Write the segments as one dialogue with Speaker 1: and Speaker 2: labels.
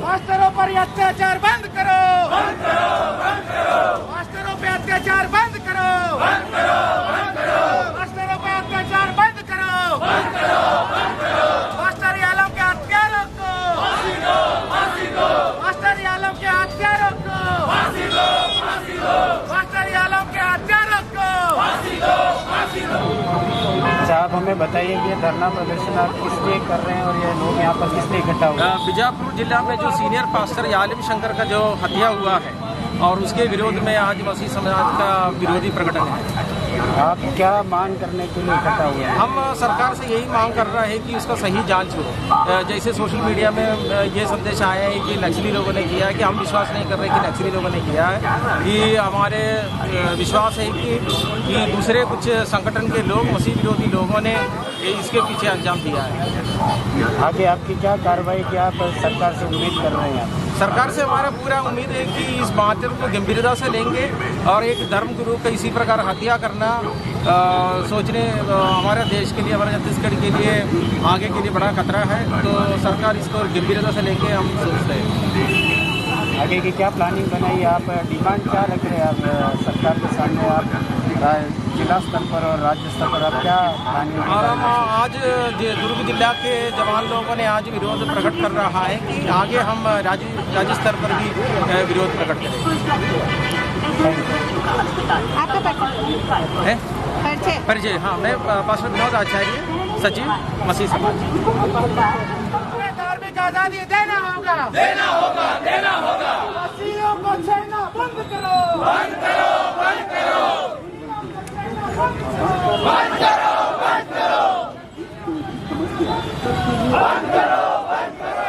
Speaker 1: मास्टरों पर अत्याचार बंद करो, बंद करो, बंद करो। मास्टरों पे अत्याचार बंद करो, बंद करो, बंद करो। मास्टरों पे अत्याचार बंद करो, बंद करो, बंद करो। मास्टर आलम के हत्यारों को फांसी दो, फांसी दो। मास्टर आलम के हत्यारों को फांसी दो, फांसी दो। मास्टर आलम के हत्यारों को फांसी दो, फांसी दो।
Speaker 2: आप हमें बताइए कि धरना प्रदर्शन आप किस लिए कर रहे हैं और ये लोग यहाँ पर किस लिए इकट्ठा हुए?
Speaker 3: बीजापुर जिला में जो सीनियर पास्टर आलिम शंकर का जो हत्या हुआ है और उसके विरोध में आज मसीह समाज का विरोधी प्रकटन है।
Speaker 2: आप क्या मांग करने के लिए इकट्ठा हुए हैं?
Speaker 3: हम सरकार से यही मांग कर रहे हैं कि उसका सही जांच हो। जैसे सोशल मीडिया में ये संदेश आया है कि नक्सली लोगों ने किया है, कि हम विश्वास नहीं कर रहे कि नक्सली लोगों ने किया है। कि हमारे विश्वास है कि दूसरे कुछ संगठन के लोग, मसीह विरोधी लोगों ने इसके पीछे अंजाम दिया है।
Speaker 2: आगे आपकी क्या कार्रवाई की आप सरकार से उम्मीद कर रहे हैं?
Speaker 3: सरकार से हमारा पूरा उम्मीद है कि इस मामले को गंभीरता से लेंगे और एक धर्मगुरु का इसी प्रकार हत्या करना सोचने हमारे देश के लिए, हमारे छत्तीसगढ़ के लिए, आगे के लिए बड़ा खतरा है। तो सरकार इसको गंभीरता से लेंगे, हम सोचते हैं।
Speaker 2: आगे की क्या प्लानिंग बनाई? आप डिमांड क्या रख रहे हैं आप सरकार के सामने? आप जिला स्तर पर और राज्य स्तर पर आप क्या प्लानिंग?
Speaker 3: और हम आज दुर्ग जिला के जवान लोगों ने आज विरोध प्रकट कर रहा है कि आगे हम राज्य स्तर पर भी विरोध प्रकट करेंगे।
Speaker 4: आपका
Speaker 3: परिचय? हाँ, मैं पास्टर विनोद आचार्य, सचिव मसीह समाज।
Speaker 1: धार्मिक आजादी देना होगा, देना होगा, देना होगा। मसीहों को छेड़ना बंद करो, बंद करो, बंद करो, बंद करो, बंद करो, बंद करो, बंद करो।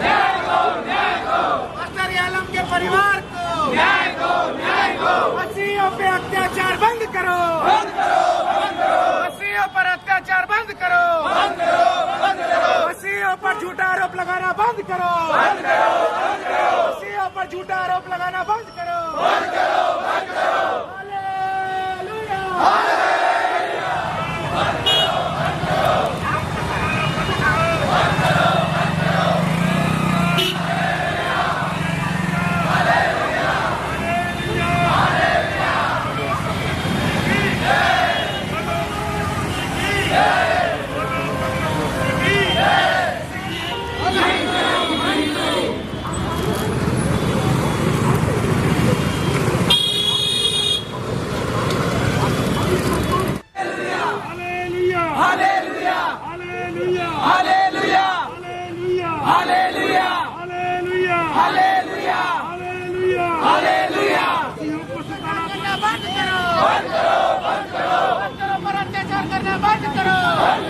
Speaker 1: न्याय दो, न्याय दो। मास्टर आलम के परिवार को न्याय दो, न्याय दो। मसीहों पे अत्याचार बंद करो, बंद करो, बंद करो। मसीहों पर अत्याचार बंद करो, बंद करो, बंद करो। मसीहों पर झूठा आरोप लगाना बंद करो, बंद करो, बंद करो। मसीहों पर झूठा आरोप लगाना बंद करो, बंद करो, बंद करो। Hallelujah, hallelujah. बंद करो, बंद करो, बंद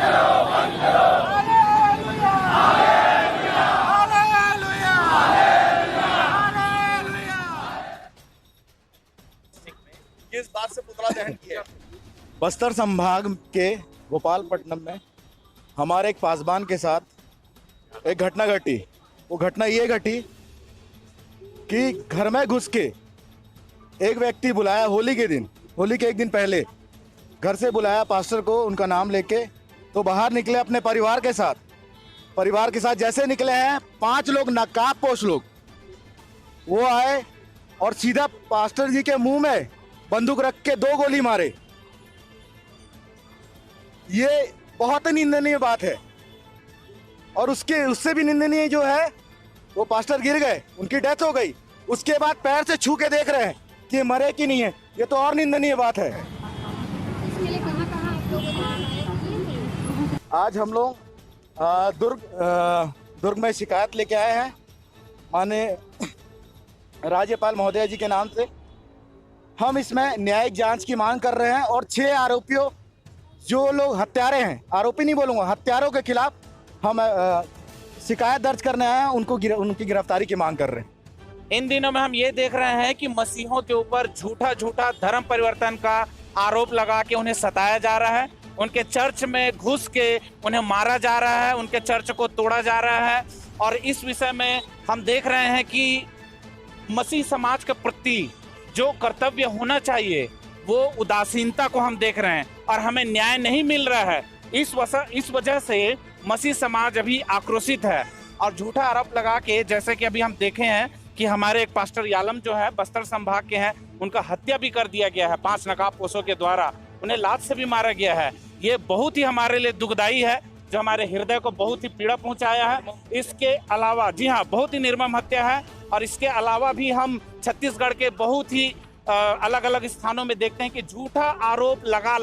Speaker 1: करो, बंद करो। Hallelujah, hallelujah, hallelujah.
Speaker 5: किस बात से पुतला दहन किया? बस्तर संभाग के गोपालपट्टनम में हमारे एक पासबान के साथ एक घटना घटी। वो घटना ये घटी कि घर में घुस के एक व्यक्ति बुलाया, होली के एक दिन पहले घर से बुलाया पास्टर को, उनका नाम लेके, तो बाहर निकले अपने परिवार के साथ जैसे निकले हैं 5 लोग नकाबपोश लोग, वो आए और सीधा पास्टर जी के मुंह में बंदूक रख के 2 गोली मारे। ये बहुत ही निंदनीय बात है। और उससे भी निंदनीय जो है, वो पास्टर गिर गए, उनकी डेथ हो गई, उसके बाद पैर से छू के देख रहे हैं कि मरे कि नहीं है। ये तो और निंदनीय बात है। आज हम लोग दुर्ग में शिकायत लेके आए हैं माननीय राज्यपाल महोदय जी के नाम से। हम इसमें न्यायिक जांच की मांग कर रहे हैं और 6 आरोपियों, जो लोग हत्यारे हैं, आरोपी नहीं बोलूँगा, हत्यारों के खिलाफ हम शिकायत दर्ज करने आए हैं, उनकी गिरफ्तारी की मांग कर रहे हैं।
Speaker 6: इन दिनों में हम ये देख रहे हैं कि मसीहों के ऊपर झूठा धर्म परिवर्तन का आरोप लगा के उन्हें सताया जा रहा है उनके चर्च में घुस के उन्हें मारा जा रहा है, उनके चर्च को तोड़ा जा रहा है। और इस विषय में हम देख रहे हैं कि मसीह समाज के प्रति जो कर्तव्य होना चाहिए वो उदासीनता को हम देख रहे हैं और हमें न्याय नहीं मिल रहा है। इस वजह से मसीह समाज अभी आक्रोशित है और झूठा आरोप लगा के, जैसे कि अभी हम देखे हैं कि हमारे एक पास्टर यालम जो है बस्तर संभाग के हैं, उनका हत्या भी कर दिया गया है 5 नकाबपोशों के द्वारा, उन्हें लात से भी मारा गया है। ये बहुत ही हमारे लिए दुखदायी है, जो हमारे हृदय को बहुत ही पीड़ा पहुंचाया है। इसके अलावा, जी हाँ, बहुत ही निर्मम हत्या है। और इसके अलावा भी हम छत्तीसगढ़ के बहुत ही अलग अलग स्थानों में देखते हैं कि झूठा आरोप लगा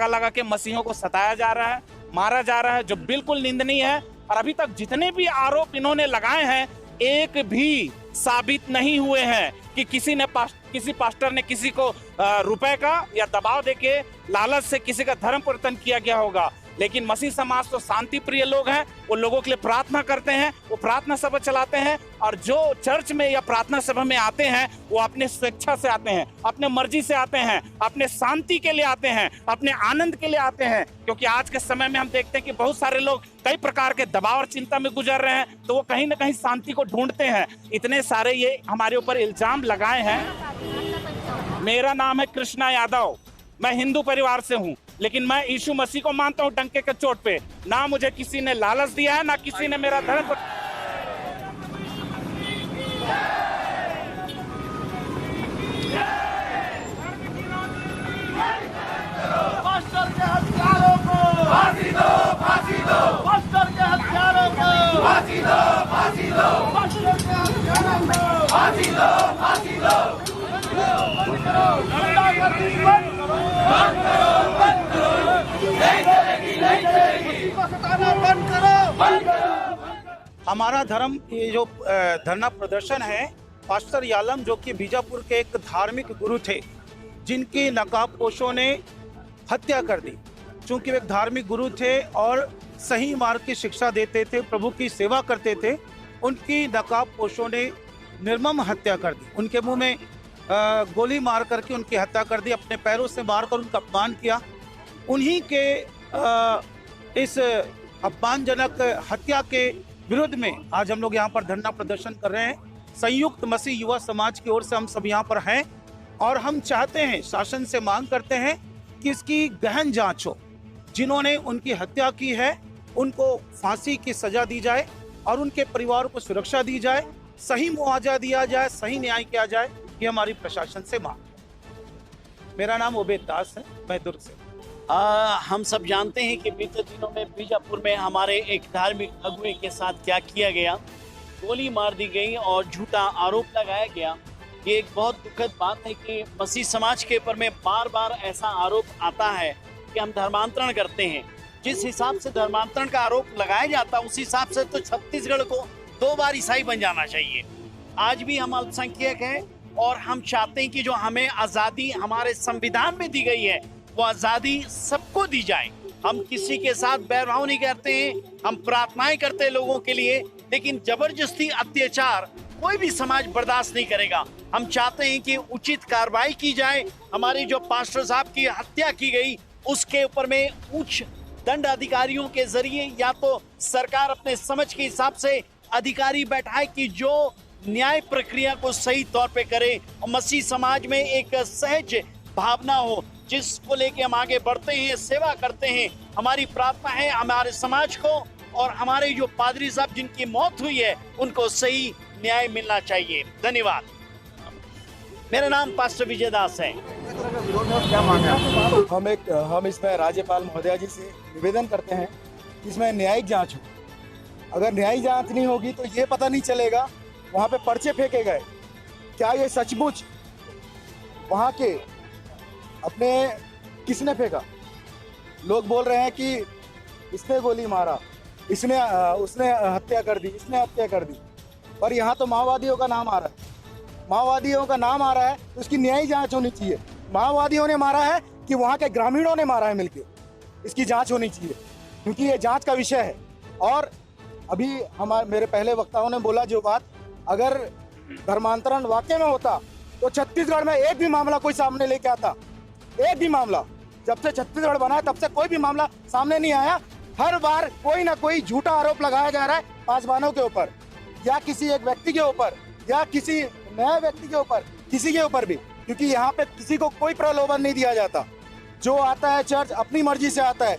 Speaker 6: लगा के मसीहों को सताया जा रहा है, मारा जा रहा है, जो बिल्कुल निंदनीय है। और अभी तक जितने भी आरोप इन्होंने लगाए हैं एक भी साबित नहीं हुए हैं कि किसी पास्टर ने किसी को रुपए का या दबाव देके लालच से किसी का धर्म परिवर्तन किया गया होगा। लेकिन मसीह समाज तो शांति प्रिय लोग हैं, वो लोगों के लिए प्रार्थना करते हैं, वो प्रार्थना सभा चलाते हैं। और जो चर्च में या प्रार्थना सभा में आते हैं वो अपने स्वेच्छा से आते हैं, अपने मर्जी से आते हैं, अपने शांति के लिए आते हैं, अपने आनंद के लिए आते हैं। क्योंकि आज के समय में हम देखते हैं कि बहुत सारे लोग कई प्रकार के दबाव और चिंता में गुजर रहे हैं, तो वो कहीं ना कहीं शांति को ढूंढते हैं। इतने सारे ये हमारे ऊपर इल्जाम लगाए हैं। मेरा नाम है कृष्णा यादव, मैं हिंदू परिवार से हूँ, लेकिन मैं यीशु मसीह को मानता हूँ डंके के चोट पे। ना मुझे किसी ने लालच दिया है, ना किसी ने मेरा धर्म।
Speaker 1: पास्टर के हत्यारों को फांसी दो, फांसी दो। पास्टर के हत्यारों को फांसी दो, फांसी दो। पास्टर के हत्यारों को फांसी दो, फांसी दो। गुंडागर्दी बंद करो, बंद करो, बंद करो। नहीं चलेगी, नहीं चलेगी। किसी को सताना बंद करो, बंद करो।
Speaker 4: हमारा धर्म, ये जो धरना प्रदर्शन है, पास्टर यालम जो कि बीजापुर के एक धार्मिक गुरु थे, जिनकी नकाबपोशों ने हत्या कर दी। चूंकि वे एक धार्मिक गुरु थे और सही मार्ग की शिक्षा देते थे, प्रभु की सेवा करते थे, उनकी नकाबपोशों ने निर्मम हत्या कर दी। उनके मुंह में गोली मार करके उनकी हत्या कर दी, अपने पैरों से मारकर उनका अपमान किया। उन्हीं के इस अपमानजनक हत्या के विरुद्ध में आज हम लोग यहाँ पर धरना प्रदर्शन कर रहे हैं। संयुक्त मसीह युवा समाज की ओर से हम सब यहाँ पर हैं और हम चाहते हैं, शासन से मांग करते हैं कि इसकी गहन जांच हो। जिन्होंने उनकी हत्या की है उनको फांसी की सजा दी जाए और उनके परिवार को सुरक्षा दी जाए, सही मुआवजा दिया जाए, सही न्याय किया जाए। ये हमारी प्रशासन से मांग। मेरा नाम उबैद दास है, मैं दुर्ग से।
Speaker 7: हम सब जानते हैं कि बीते दिनों में बीजापुर में हमारे एक धार्मिक अगुवे के साथ क्या किया गया, गोली मार दी गई और झूठा आरोप लगाया गया। ये एक बहुत दुखद बात है कि मसीह समाज के ऊपर में बार बार ऐसा आरोप आता है कि हम धर्मांतरण करते हैं। जिस हिसाब से धर्मांतरण का आरोप लगाया जाता है उस हिसाब से तो छत्तीसगढ़ को 2 बार ईसाई बन जाना चाहिए। आज भी हम अल्पसंख्यक हैं और हम चाहते हैं कि जो हमें आज़ादी हमारे संविधान में दी गई है वो आज़ादी सबको दी जाए। हम किसी के साथ बैरभाव नहीं करते हैं, हम प्रार्थनाएं करते हैं लोगों के लिए, लेकिन जबरदस्ती अत्याचार कोई भी समाज बर्दाश्त नहीं करेगा। हम चाहते हैं कि उचित कार्रवाई की जाए। हमारे जो पास्टर साहब की हत्या की गई उसके ऊपर में उच्च दंड अधिकारियों के जरिए या तो सरकार अपने समझ के हिसाब से अधिकारी बैठाए कि जो न्याय प्रक्रिया को सही तौर पे करे और मसीह समाज में एक सहज भावना हो जिसको लेके हम आगे बढ़ते हैं, सेवा करते हैं। हमारी प्रार्थना है हमारे समाज को और हमारे जो पादरी साहब जिनकी मौत हुई है उनको सही न्याय मिलना चाहिए। धन्यवाद। मेरा नाम पास्टर विजय दास है।
Speaker 5: हम इसमें राज्यपाल महोदया जी से निवेदन करते हैं कि इसमें न्यायिक जांच हो। अगर न्यायिक जांच नहीं होगी तो ये पता नहीं चलेगा वहाँ पे पर्चे फेंके गए, क्या ये सचमुच वहाँ के अपने किसने फेंका। लोग बोल रहे हैं कि इसने गोली मारा, उसने हत्या कर दी, इसने हत्या कर दी, पर यहाँ तो माओवादियों का नाम आ रहा है। माओवादियों का नाम आ रहा है तो उसकी न्यायिक जांच होनी चाहिए। माओवादियों ने मारा है कि वहाँ के ग्रामीणों ने मारा है मिलके, इसकी जांच होनी चाहिए क्योंकि ये जांच का विषय है। और अभी मेरे पहले वक्ताओं ने बोला जो बात, अगर धर्मांतरण वाकई में होता तो छत्तीसगढ़ में एक भी मामला कोई सामने लेके आता, एक भी मामला, जब से छत्तीसगढ़ बना है तब से कोई भी मामला सामने नहीं आया। हर बार कोई ना कोई झूठा आरोप लगाया जा रहा है पासवानों के ऊपर, या किसी एक व्यक्ति के ऊपर, या किसी नए व्यक्ति के ऊपर, किसी के ऊपर भी, क्योंकि यहाँ पे किसी को कोई प्रलोभन नहीं दिया जाता। जो आता है चर्च अपनी मर्जी से आता है।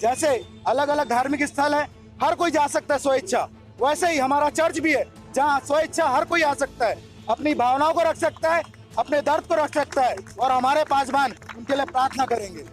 Speaker 5: जैसे अलग अलग धार्मिक स्थल है, हर कोई जा सकता है स्वेच्छा, वैसे ही हमारा चर्च भी है जहाँ स्वेच्छा हर कोई आ सकता है, अपनी भावनाओं को रख सकता है, अपने दर्द को रख सकता है, और हमारे पासवान उनके लिए प्रार्थना करेंगे।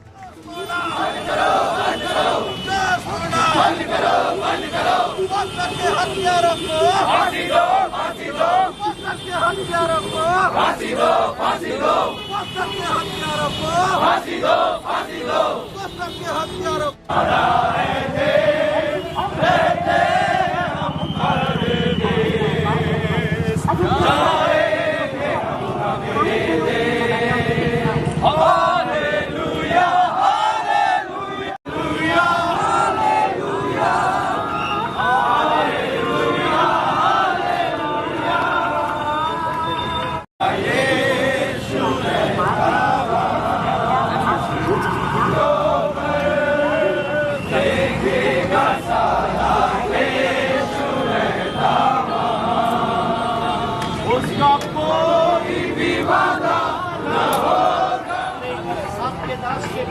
Speaker 1: उसका कोई भी वादा न होगा। आपके दास के